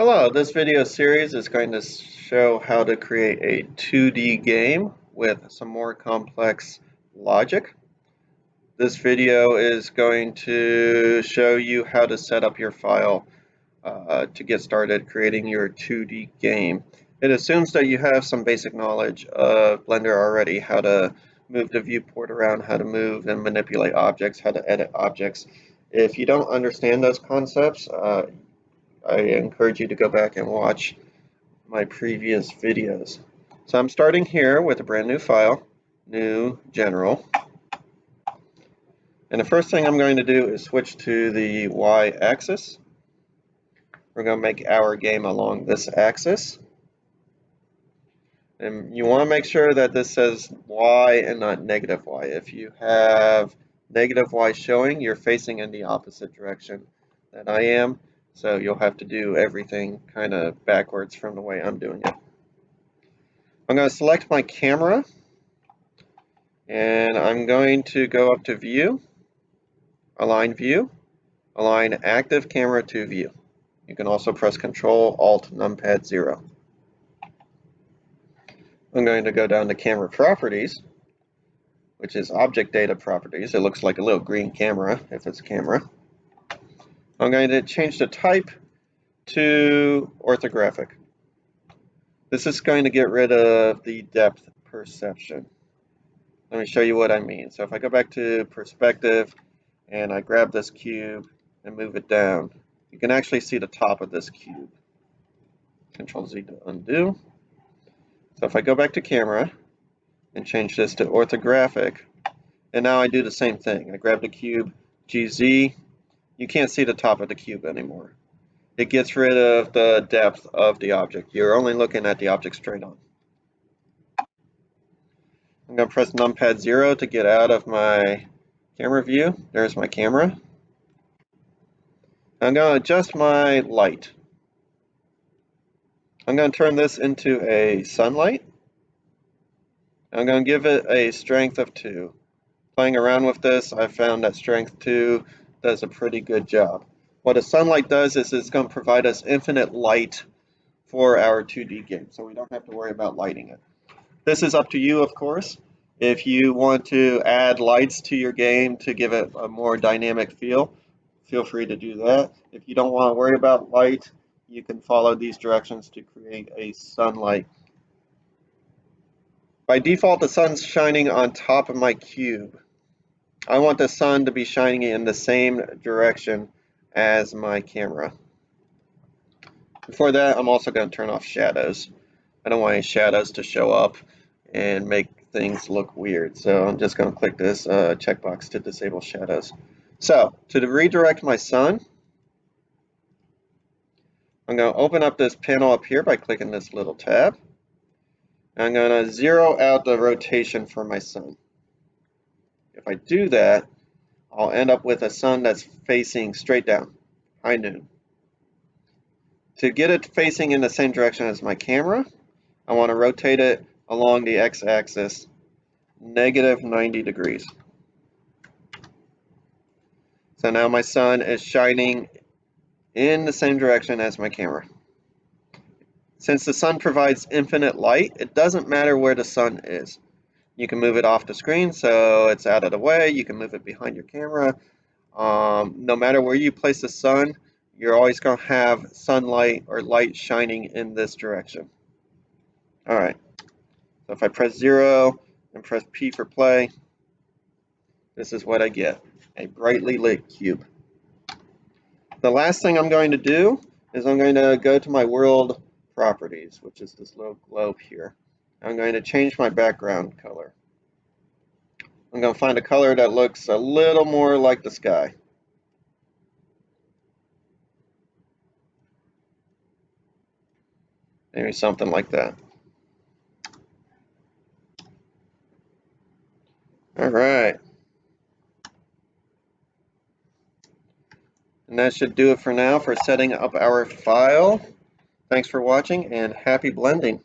Hello, this video series is going to show how to create a 2D game with some more complex logic. This video is going to show you how to set up your file to get started creating your 2D game. It assumes that you have some basic knowledge of Blender already, how to move the viewport around, how to move and manipulate objects, how to edit objects. If you don't understand those concepts, I encourage you to go back and watch my previous videos. So I'm starting here with a brand new file, new general. And the first thing I'm going to do is switch to the y-axis. We're going to make our game along this axis. And you want to make sure that this says y and not negative y. If you have negative y showing, you're facing in the opposite direction that I am. So you'll have to do everything kind of backwards from the way I'm doing it. I'm going to select my camera and I'm going to go up to View, Align Active Camera to View. You can also press Control Alt Numpad 0. I'm going to go down to Camera Properties, which is Object Data Properties. It looks like a little green camera if it's a camera. I'm going to change the type to orthographic. This is going to get rid of the depth perception. Let me show you what I mean. So if I go back to perspective and I grab this cube and move it down, you can actually see the top of this cube. Control Z to undo. So if I go back to camera and change this to orthographic, and now I do the same thing. I grab the cube, GZ, you can't see the top of the cube anymore. It gets rid of the depth of the object. You're only looking at the object straight on. I'm going to press numpad 0 to get out of my camera view. There's my camera. I'm going to adjust my light. I'm going to turn this into a sunlight. I'm going to give it a strength of 2. Playing around with this, I found that strength 2 does a pretty good job. What a sunlight does is it's going to provide us infinite light for our 2D game, so we don't have to worry about lighting it. This is up to you, of course. If you want to add lights to your game to give it a more dynamic feel free to do that. If you don't want to worry about light, you can follow these directions to create a sunlight. By default, the sun's shining on top of my cube. I want the sun to be shining in the same direction as my camera. Before that, I'm also going to turn off shadows. I don't want any shadows to show up and make things look weird. So I'm just going to click this checkbox to disable shadows. So to redirect my sun, I'm going to open up this panel up here by clicking this little tab. I'm going to zero out the rotation for my sun. If I do that, I'll end up with a sun that's facing straight down, high noon. To get it facing in the same direction as my camera, I want to rotate it along the x-axis, negative 90 degrees. So now my sun is shining in the same direction as my camera. Since the sun provides infinite light, it doesn't matter where the sun is. You can move it off the screen so it's out of the way. You can move it behind your camera. No matter where you place the sun, you're always going to have sunlight or light shining in this direction. All right. So if I press 0 and press P for play, this is what I get, a brightly lit cube. The last thing I'm going to do is I'm going to go to my world properties, which is this little globe here. I'm going to change my background color. I'm going to find a color that looks a little more like the sky. Maybe something like that. All right. And that should do it for now for setting up our file. Thanks for watching and happy blending.